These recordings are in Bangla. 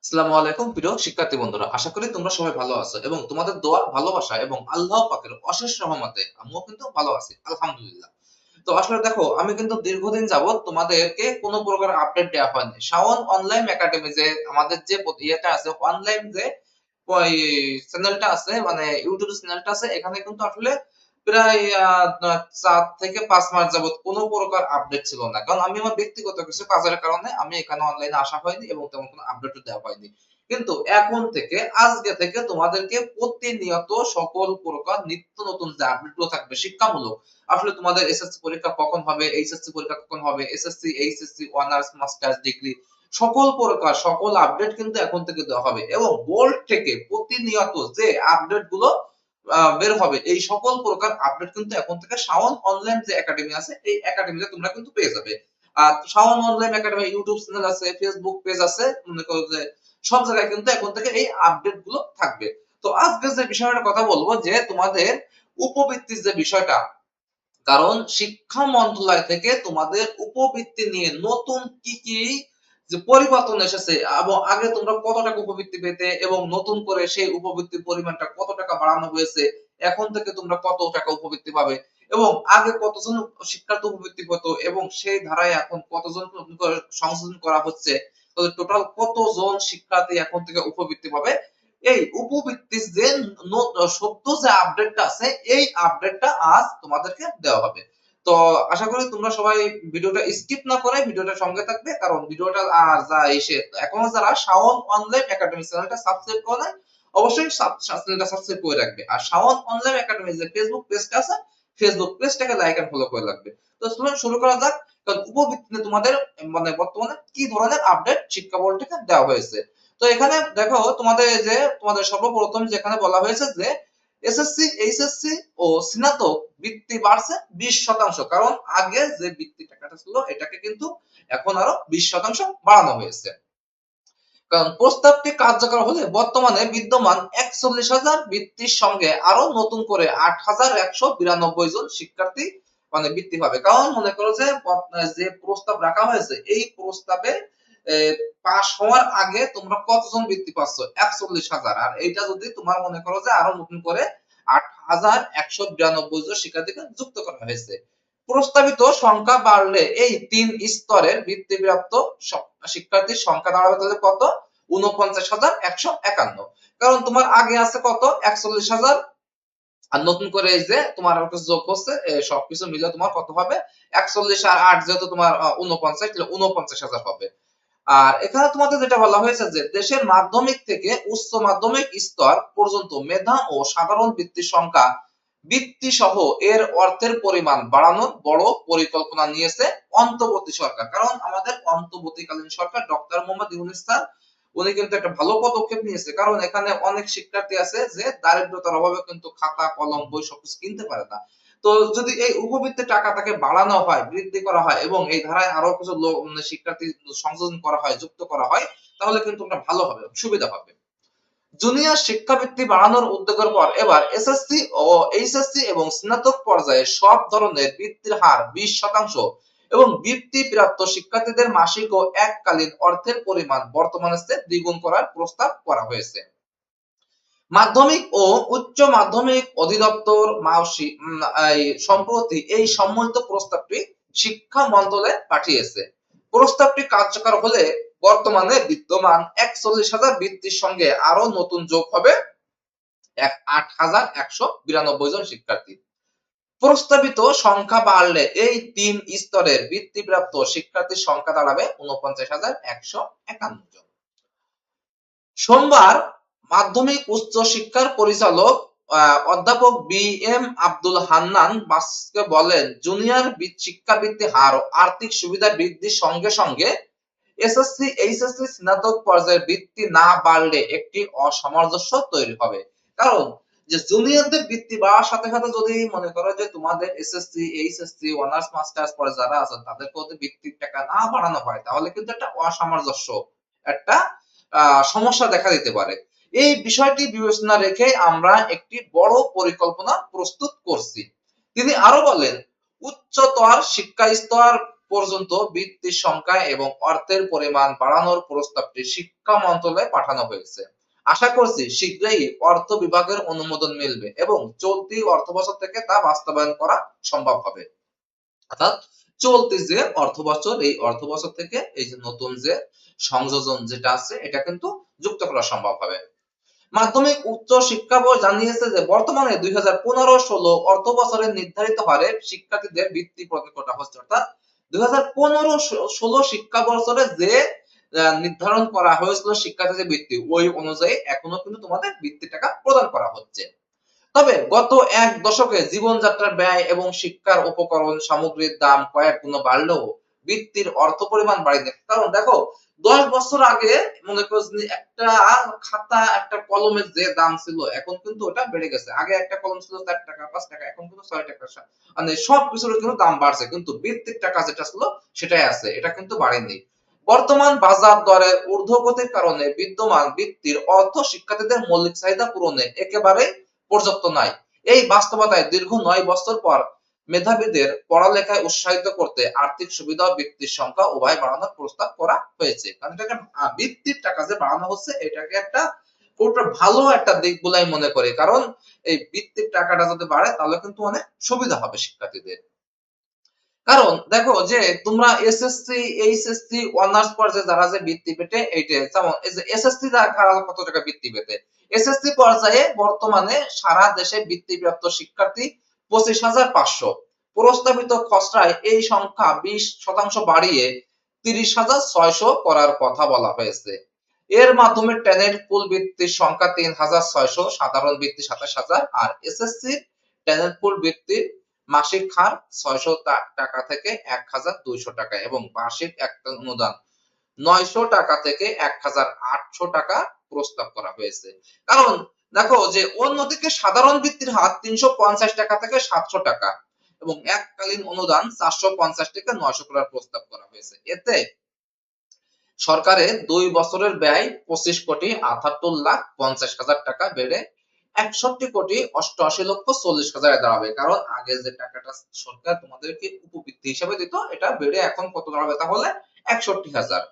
আসসালামু আলাইকুম প্রিয় শিক্ষার্থী বন্ধুরা, আশা করি তোমরা সবাই ভালো আছো এবং তোমাদের দোয়া, ভালোবাসা এবং আল্লাহ পাকের অশেষ রহমতে আমিও কিন্তু ভালো আছি, আলহামদুলিল্লাহ। তো আসলে দেখো, আমি কিন্তু দীর্ঘদিন যাবত তোমাদেরকে কোনো প্রকার আপডেট দেওয়া হয়নি। শাওন অনলাইন একাডেমি যে আমাদের যে ইয়েটা আছে, অনলাইন যে ওই চ্যানেলটা আছে, মানে ইউটিউব চ্যানেলটা আছে, এখানে কিন্তু আসলে প্রায় ৪ থেকে ৫ মাস যাবত কোনো প্রকার আপডেট ছিল না। কারণ আমি আমার ব্যক্তিগত কিছু কাজের কারণে আমি এখানে অনলাইনে আসা হয়নি এবং তেমন কোনো আপডেটও দেওয়া হয়নি। কিন্তু এখন থেকে, আজকে থেকে তোমাদেরকে প্রতিনিয়ত সকল প্রকার নিত্য নতুন যে আপডেট গুলো থাকবে শিক্ষামূলক, আসলে তোমাদের এসএসসি পরীক্ষা কখন হবে, এইচএসসি পরীক্ষা কখন হবে, SSC, HSC, honours, masters degree, সকল প্রকার সকল আপডেট কিন্তু এখন থেকে দেওয়া হবে এবং বোর্ড থেকে প্রতিনিয়ত যে আপডেট গুলো বের হবে, এই সকল প্রকার আপডেট কিন্তু এখন থেকে শাওন অনলাইন যে একাডেমি আছে, এই একাডেমিতে তোমরা কিন্তু পেয়ে যাবে। আর Shawon online academy YouTube channel আছে, ফেসবুক পেজ আছে, মনে করো যে সব জায়গায় কিন্তু এখন থেকে এই আপডেট গুলো থাকবে। তো আজকে যে বিষয়টা কথা বলবো, যে তোমাদের উপবৃত্তির যে বিষয়টা, কারণ শিক্ষা মন্ত্রণালয় থেকে তোমাদের উপবৃত্তি নিয়ে নতুন কি কি যে পরিবর্তন এসেছে, এবং আগে তোমরা কত টাকা উপবৃত্তি পেতে এবং নতুন করে সেই উপবৃত্তির পরিমাণটা কত টাকা বাড়ানো হয়েছে, এখন থেকে তোমরা কত টাকা উপবৃত্তি পাবে, এবং আগে কতজন শিক্ষার্থী উপবৃত্তি পেত এবং সেই ধারায় এখন কতজন নতুন করে সংশোধন করা হচ্ছে, তো টোটাল কতজন শিক্ষার্থী এখন থেকে উপবৃত্তি পাবে, এই উপবৃত্তির যে সদ্য যে আপডেটটা আছে, এই আপডেটটা আজ তোমাদেরকে দেওয়া হবে। তো আশা করি তোমরা সবাই ভিডিওটা স্কিপ না করে ভিডিওটা সঙ্গে থাকবে, কারণ ভিডিওটা আর যা এসে এখনো যারা শাওন অনলাইন একাডেমি চ্যানেলটা সাবস্ক্রাইব করে নাই, অবশ্যই চ্যানেলটা সাবস্ক্রাইব করে রাখবে। আর শাওন অনলাইন একাডেমি যে ফেসবুক পেজটা আছে, ফেসবুক পেজটাকে লাইক এন্ড ফলো করে রাখবে। তো চলুন শুরু করা যাক। কারণ উপবৃত্তিতে তোমাদের মানে বর্তমানে কি ধরনের আপডেট শিক্ষা বোর্ড থেকে দেওয়া হয়েছে। তো এখানে দেখো, তোমাদের এই যে তোমাদের সর্বপ্রথম যেখানে বলা হয়েছে যে এসএসসি, এইচএসসি ও স্নাতক বৃত্তি বাড়ছে 20%, কারণ আগে যে বৃত্তি টাকাটা ছিল এটাকে কিন্তু এখন আরো 20% বাড়ানো হয়েছে। কারণ প্রস্তাবটি কার্যকর হলে বর্তমানে বিদ্যমান ৪১,০০০ বৃত্তির সঙ্গে আরো নতুন করে ৮,১৯২ জন শিক্ষার্থী মানে বৃত্তি পাবে। কারণ মনে করো যে যে প্রস্তাব রাখা হয়েছে, এই প্রস্তাবে পাস হওয়ার আগে তোমরা কতজন বৃত্তি পাচ্ছ? ৪১,০০০। আর এইটা যদি তোমার মনে করো যে আরো নতুন করে ৮,১৯২ জন শিক্ষার্থীকে যুক্ত করা হয়েছে। প্রস্তাবিত সংখ্যা বাড়লে এই ৩ স্তরের বৃত্তিপ্রাপ্ত শিক্ষার্থীর সংখ্যা দাঁড়াবে তাহলে কত? ৪৯,১৫১। কারণ তোমার আগে আছে কত? ৪১,০০০, আর নতুন করে এই যে তোমার আরো কিছু যোগ হচ্ছে, সবকিছু মিলে তোমার কত হবে? ৪১ আর ৮ যেহেতু তোমার ৪৯, তাহলে ৪৯,০০০ হবে। আর এখানে তোমাদের যেটা বলা হয়েছে যে দেশের মাধ্যমিক থেকে উচ্চ মাধ্যমিক স্তর পর্যন্ত মেধা ও সাধারণ বৃত্তির সংখ্যা বৃত্তি সহ এর অর্থের পরিমাণ বাড়ানোর বড় পরিকল্পনা নিয়েছে অন্তর্বর্তী সরকার। কারণ আমাদের অন্তর্বর্তীকালীন সরকার ডক্টর মোহাম্মদ ইউনূস স্যার, উনি কিন্তু একটা ভালো পদক্ষেপ নিয়েছে। কারণ এখানে অনেক শিক্ষার্থী আছে যে দারিদ্রতার অভাবে কিন্তু খাতা, কলম, বই সবকিছু কিনতে পারে না। তো যদি এই উপবৃত্তির টাকাটাকে বাড়ানো হয়, বৃদ্ধি করা হয় এবং এই ধারায় আরো কিছু শিক্ষার্থী সংযোজন করা হয়, যুক্ত করা হয়, তাহলে কিন্তু আমরা ভালো হবে, সুবিধা হবে। জুনিয়র শিক্ষাবৃত্তি বাড়ানোর উদ্যোগের পর এবার এসএসসি ও এইচএসসি এবং স্নাতক পর্যায়ে সব ধরনের বৃত্তির হার 20% এবং বৃত্তি প্রাপ্ত শিক্ষার্থীদের মাসিক ও এককালীন অর্থের পরিমাণ বর্তমানের চেয়ে দ্বিগুণ করার প্রস্তাব করা হয়েছে। মাধ্যমিক ও উচ্চ মাধ্যমিক অধিদপ্তর সম্প্রতি এই সম্মিলিত প্রস্তাবটি শিক্ষা মন্ত্রণালয়ে পাঠিয়েছে। প্রস্তাবটি কার্যকর হলে বর্তমানে বিদ্যমান ৪১,০০০ বৃত্তির সঙ্গে আরো নতুন যোগ হবে ৮,১৯২ জন শিক্ষার্থী। প্রস্তাবিত সংখ্যা বাড়লে এই ৩ স্তরের বৃত্তিপ্রাপ্ত শিক্ষার্থীর সংখ্যা দাঁড়াবে ৪৯,১৫১ জন। সোমবার মাধ্যমিক উচ্চ শিক্ষার পরিচালক অধ্যাপক বি এম আব্দুল হান্নান বাসকে বলেন, জুনিয়র শিক্ষাবৃত্তি হার ও আর্থিক সুবিধা বৃদ্ধির সঙ্গে সঙ্গে এসএসসি, এইচএসসি, স্নাতক পর্যায়ের বৃত্তি না বাড়লে একটি অসামঞ্জস্য তৈরি হবে। কারণ যে জুনিয়রদের বৃত্তি বাড়ার সাথে সাথে যদি মনে করো যে তোমাদের এসএসসি, এইচএসসি, অনার্স মাস্টার্স পরে যারা আছেন তাদেরকে যদি বৃত্তির টাকা না বাড়ানো হয়, তাহলে কিন্তু একটা অসামঞ্জস্য, একটা সমস্যা দেখা দিতে পারে। এই বিষয়টি বিবেচনা রেখে আমরা একটি বড় পরিকল্পনা প্রস্তুত করছি। তিনি আরো বলেন, উচ্চতর শিক্ষা স্তর পর্যন্ত বৃত্তির সংখ্যা এবং অর্থের পরিমাণ বাড়ানোর প্রস্তাবটি শিক্ষা মন্ত্রণালয়ে পাঠানো হয়েছে। আশা করছি শীঘ্রই অর্থ বিভাগের অনুমোদন মিলবে এবং চলতি অর্থবছর থেকে তা বাস্তবায়ন করা সম্ভব হবে। অর্থাৎ চলতি যে অর্থবছর, এই অর্থবছর থেকে এই যে নতুন যে সংযোজন যেটা আছে এটা কিন্তু যুক্ত করা সম্ভব হবে। মাধ্যমিক উচ্চ শিক্ষা বোর্ড জানিয়েছে যে বর্তমানে 2015-16 অর্থ বছরের নির্ধারিত হারে শিক্ষার্থীদের বৃত্তি প্রদান করা হচ্ছে। অর্থাৎ 2015-16 শিক্ষা বছরে যে নির্ধারণ করা হয়েছিল শিক্ষার্থীদের বৃত্তি, ওই অনুযায়ী এখনো কিন্তু তোমাদের বৃত্তির টাকা প্রদান করা হচ্ছে। তবে গত এক দশকে জীবনযাত্রার ব্যয় এবং শিক্ষার উপকরণ সামগ্রীর দাম কয়েক গুণ বাড়লেও বৃত্তির অর্থ পরিমাণ বাড়েনি। কারণ দেখো 10 বছর আগে মনে করো যে একটা খাতা একটা কলমের যে দাম ছিল এখন কিন্তু ওটা বেড়ে গেছে। আগে একটা কলম ছিল 4 টাকা 5 টাকা, এখন কিন্তু 6 টাকা। মানে সব কিছুর কিন্তু দাম বাড়ছে, কিন্তু বৃত্তির টাকা যেটা ছিল সেটাই আছে, এটা কিন্তু বাড়েনি। বর্তমান বাজার দরের ঊর্ধ্বগতির কারণে বিদ্যমান বৃত্তির অর্থ শিক্ষার্থীদের মৌলিক চাহিদা পূরণে একেবারে পর্যাপ্ত নয়। এই বাস্তবতায় দীর্ঘ 9 বছর পর মেধাবীদের পড়ালেখায় উৎসাহিত করতে আর্থিক সুবিধা ও বৃত্তির সংখ্যা উভয় বাড়ানোর প্রস্তাব করা হয়েছে। কারণ এটাকে বৃত্তির টাকা যে বাড়ানো হচ্ছে এটাকে একটা পুরোটা ভালো একটা দিক বলে আমি মনে করি। কারণ এই বৃত্তির টাকাটা যদি বাড়ে তাহলে কিন্তু অনেক সুবিধা হবে শিক্ষার্থীদের। কারণ দেখো যে তোমরা এসএসসি, এইচএসসি, অনার্স পর্যায়ে যারা যে বৃত্তি পেতে এইটা যেমন এই যে এসএসসি কারা কত টাকা বৃত্তি পেতে, এসএসসি পর্যায়ে বর্তমানে সারা দেশে বৃত্তিপ্রাপ্ত শিক্ষার্থী 25,500। প্রস্তাবিত খসড়ায় এই সংখ্যা 20% বাড়িয়ে 30,600 করার কথা বলা হয়েছে। এর মাধ্যমে ট্যালেন্ট পুল বৃত্তির সংখ্যা 3,600, সাধারণ বৃত্তি 27,000 আর এসএসসি ট্যালেন্ট পুল বৃত্তির মাসিক হার 600 টাকা থেকে 1,200 টাকা এবং বার্ষিক একটা অনুদান 900 টাকা থেকে 1,800 টাকা প্রস্তাব করা হয়েছে। কারণ দেখো যে অন্যদিকে সাধারণ বৃত্তির হার 350 টাকা থেকে 700 টাকা এবং এককালীন অনুদান 450 থেকে 900 করার প্রস্তাব করা হয়েছে। এতে সরকারের 2 বছরের ব্যয় 25,78,50,000 টাকা বেড়ে 61,88,40,000 দাঁড়াবে। কারণ আগে যে টাকাটা সরকার তোমাদেরকে উপবৃত্তি হিসাবে দিত এটা বেড়ে এখন কত দাঁড়াবে তাহলে 61,000।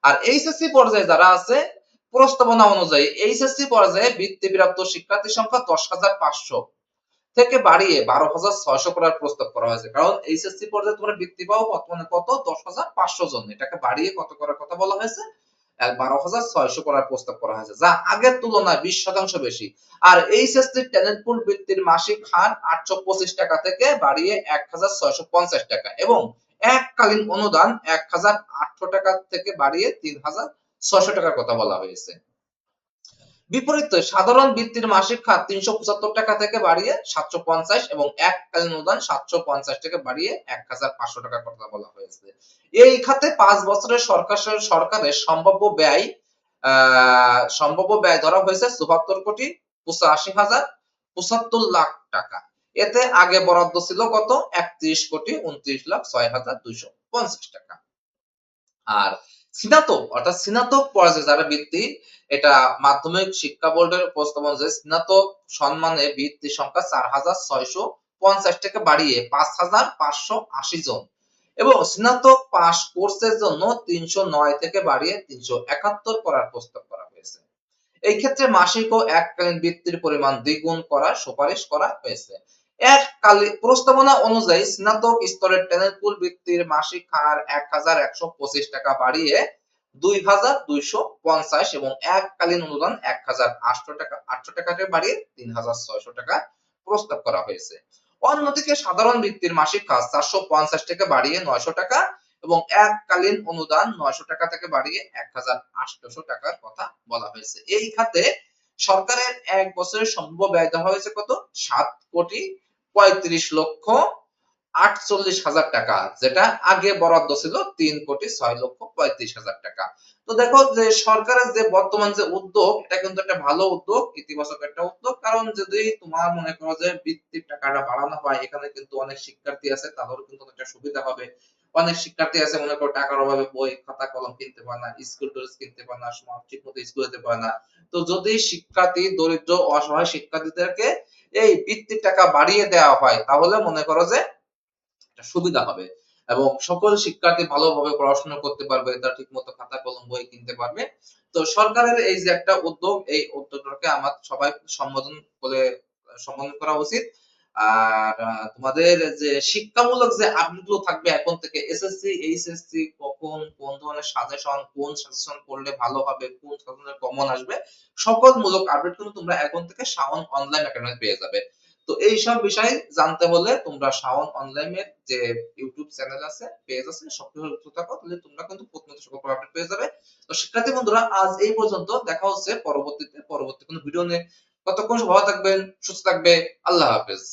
আর এইচএসসি পর্যায়ে যারা আছে প্রস্তাবনা অনুযায়ী এইচএসসি পর্যায়ে বৃত্তিপ্রাপ্ত শিক্ষার্থী সংখ্যা 10,500 থেকে বাড়িয়ে 12,600 করার প্রস্তাব করা হয়েছে। কারণ এইচএসসি পর্যায়ে তোমরা বৃত্তি পাও বর্তমানে কত 10,500 জন, এটাকে বাড়িয়ে কত করার কথা বলা হয়েছে 12,600 করার প্রস্তাব করা হয়েছে, যা আগের তুলনায় 20% বেশি। আর এইচএসসি ট্যালেন্ট পুল বৃত্তির মাসিক হার 825 টাকা থেকে বাড়িয়ে 1,650 টাকা এবং এককালীন অনুদান 1,800 টাকা থেকে বাড়িয়ে 3,600 টাকার কথা বলা হয়েছে। বিপরীতে সাধারণ বৃত্তির মাসিক হার 375 টাকা থেকে বাড়িয়ে 750 এবং এককালীন অনুদান 750 থেকে বাড়িয়ে 1,500 টাকার কথা বলা হয়েছে। এই খাতে 5 বছরের সরকারের সম্ভাব্য ব্যয় ধরা হয়েছে 74,85,75 লাখ টাকা। এতে আগে বরাদ্দ ছিল কত 31,29,06,250 টাকা। আর স্নাতক অর্থাৎ স্নাতক পর্যায়ে যারা বৃত্তি, এটা মাধ্যমিক শিক্ষা বোর্ডের প্রস্তাবনা অনুযায়ী স্নাতক সম্মানে বৃত্তির সংখ্যা 4,650 থেকে বাড়িয়ে 5,580 জন এবং স্নাতক পাস কোর্সের জন্য 309 থেকে বাড়িয়ে 371 করার প্রস্তাব করা হয়েছে। এই ক্ষেত্রে মাসিক ও এককালীন বৃত্তির পরিমাণ দ্বিগুণ করার সুপারিশ করা হয়েছে। এককালীন প্রস্তাবনা অনুযায়ী স্নাতক স্তরের ট্যালেন্ট পুল বৃত্তির মাসিক হার 1,125 টাকা বাড়িয়ে 2,250 এবং এককালীন অনুদান 1,800 টাকা থেকে বাড়িয়ে 3,600 টাকা প্রস্তাব করা হয়েছে। অন্যদিকে সাধারণ বৃত্তির মাসিক হার 450 থেকে বাড়িয়ে 900 টাকা এবং এককালীন অনুদান 900 টাকা থেকে বাড়িয়ে 1,800 টাকার কথা বলা হয়েছে। এই খাতে সরকারের এক বছরের সম্ভাব্য ব্যয় দেওয়া হয়েছে কত 7,35,48,000 টাকা, যেটা আগে বরাদ্দ ছিল 3,06,35,000 টাকা। তো দেখো যে সরকারের যে বর্তমান যে উদ্যোগ এটা কিন্তু একটা ভালো উদ্যোগ, ইতিবাচক একটা উদ্যোগ। কারণ যদি তোমার মনে করো যে বৃত্তির টাকাটা বাড়ানো হয় এখানে কিন্তু অনেক শিক্ষার্থী আছে তাদেরও কিন্তু একটা সুবিধা হবে। অনেক শিক্ষার্থী আছে মনে করো টাকার অভাবে বই খাতা কলম কিনতে পারে না, স্কুল ড্রেস কিনতে পারে না, ঠিক মতো স্কুল যেতে পারে না। তো যদি শিক্ষার্থী দরিদ্র অসহায় শিক্ষার্থীদেরকে এই বৃত্তির টাকা বাড়িয়ে দেওয়া হয় তাহলে মনে করো যে একটা সুবিধা হবে। এবং সকল শিক্ষার্থী ভালোভাবে পড়াশোনা করতে পারবে, তারা ঠিকমতো খাতা কলম বই কিনতে পারবে। তো সরকারের এই যে একটা উদ্যোগ, এই উদ্যোগটাকে আমার সবাই সম্বোধন করা উচিত। আর তোমাদের যে শিক্ষামূলক যে আপডেট গুলো থাকবে এখন থেকে এসএসসি, এইচএসসি কখন কোন ধরনের সাজেশন করলে ভালো হবে, কোন সাজেশনের কমন আসবে, সকল মূলক আপডেট কিন্তু তোমরা এখন থেকে শাওন অনলাইন একাডেমি পেয়ে যাবে। তো এইসব বিষয় জানতে হলে তোমরা শাওন অনলাইনের যে ইউটিউব চ্যানেল আছে, পেজ আছে, সবকিছু যুক্ত থাকো, তাহলে তোমরা কিন্তু প্রতিনিয়ত সকল আপডেট পেয়ে যাবে। তো শিক্ষার্থী বন্ধুরা, আজ এই পর্যন্ত। দেখা হচ্ছে পরবর্তী কোনো ভিডিও নিয়ে। ততক্ষণ ভালো থাকবেন, সুস্থ থাকবে। আল্লাহ হাফেজ।